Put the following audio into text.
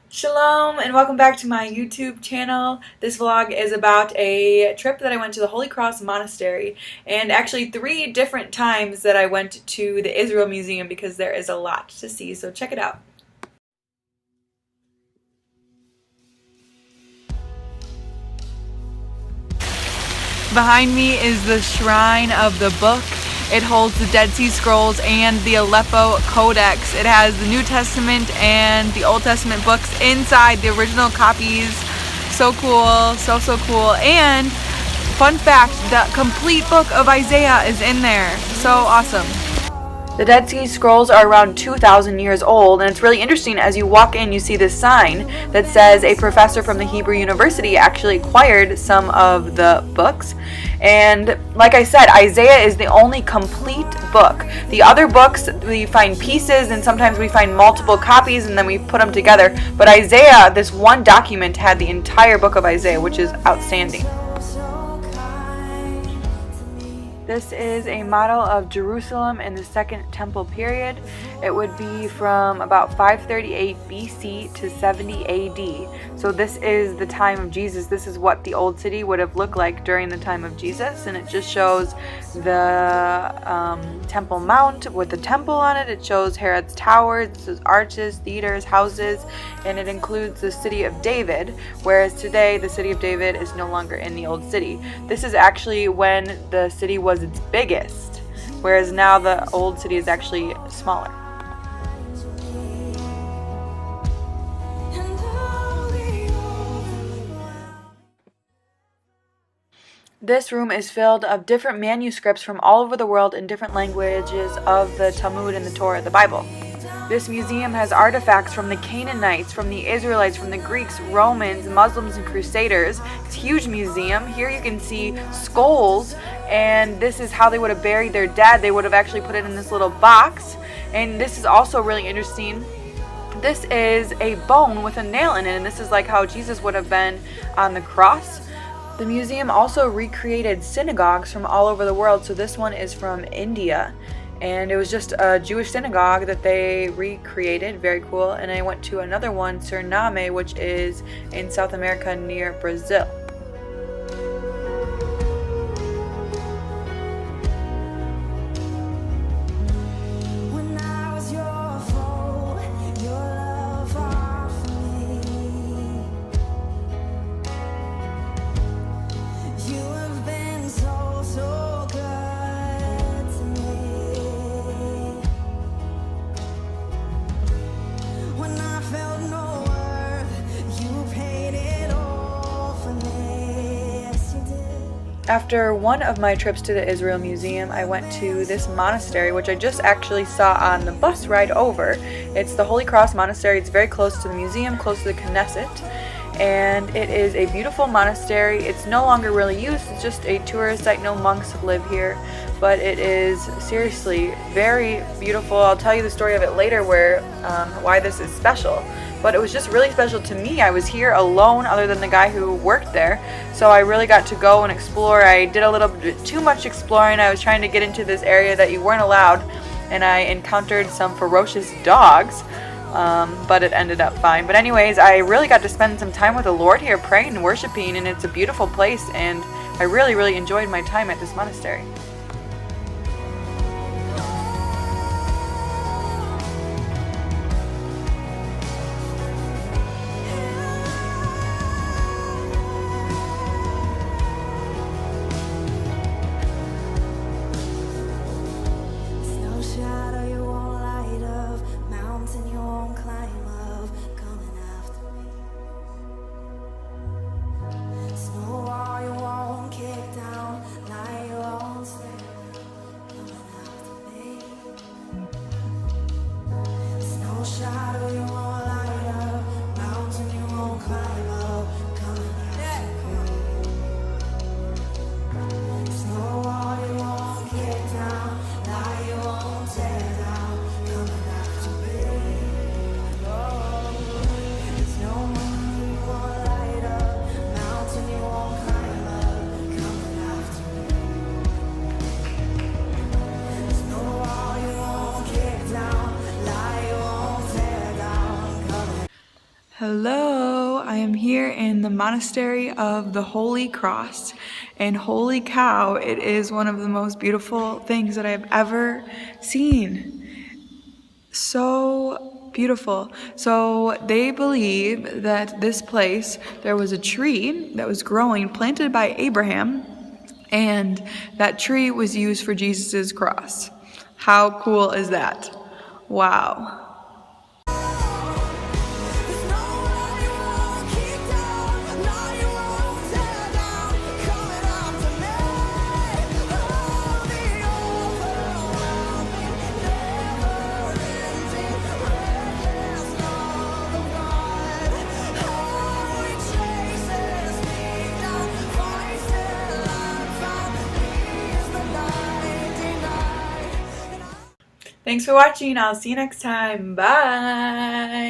Shalom and welcome back to my YouTube channel. This vlog is about a trip that I went to the Holy Cross Monastery, and actually 3 different times that I went to the Israel Museum because there is a lot to see, so check it out. Behind me is the Shrine of the Book. It holds the Dead Sea Scrolls and the Aleppo Codex. It has the New Testament and the Old Testament books inside, the original copies. So cool, so cool. And fun fact, the complete book of Isaiah is in there. So awesome. The Dead Sea Scrolls are around 2,000 years old, and it's really interesting. As you walk in, you see this sign that says a professor from the Hebrew University actually acquired some of the books. And like I said, Isaiah is the only complete book. The other books, we find pieces, and sometimes we find multiple copies, and then we put them together. But Isaiah, this one document, had the entire book of Isaiah, which is outstanding. This is a model of Jerusalem in the Second Temple period. It would be from about 538 BC to 70 AD. So this is the time of Jesus. This is what the old city would have looked like during the time of Jesus. And it just shows the Temple Mount with the temple on it. It shows Herod's towers, this is arches, theaters, houses, and it includes the city of David, whereas today the city of David is no longer in the old city. This is actually when the city was its biggest, whereas now the old city is actually smaller. This room is filled of different manuscripts from all over the world in different languages of the Talmud and the Torah, the Bible. This museum has artifacts from the Canaanites, from the Israelites, from the Greeks, Romans, Muslims, and Crusaders. It's a huge museum. Here you can see skulls, and this is how they would have buried their dead. They would have actually put it in this little box. And this is also really interesting. This is a bone with a nail in it, and this is like how Jesus would have been on the cross. The museum also recreated synagogues from all over the world. So this one is from India, and it was just a Jewish synagogue that they recreated. Very cool. And I went to another one, Suriname, which is in South America near Brazil. After one of my trips to the Israel Museum, I went to this monastery, which I just actually saw on the bus ride over. It's the Holy Cross Monastery. It's very close to the museum, close to the Knesset, and it is a beautiful monastery. It's no longer really used. It's just a tourist site. No monks live here, but it is seriously very beautiful. I'll tell you the story of it later, why this is special. But it was just really special to me. I was here alone other than the guy who worked there, so I really got to go and explore. I did a little bit too much exploring. I was trying to get into this area that you weren't allowed, and I encountered some ferocious dogs, but it ended up fine. But anyways, I really got to spend some time with the Lord here, praying and worshiping, and it's a beautiful place, and I really enjoyed my time at this monastery. Hello, I am here in the monastery of the Holy Cross, and holy cow, it is one of the most beautiful things that I've ever seen. So beautiful. So they believe that this place, there was a tree that was growing, planted by Abraham, and that tree was used for Jesus' cross. How cool is that? Wow. Thanks for watching. I'll see you next time. Bye.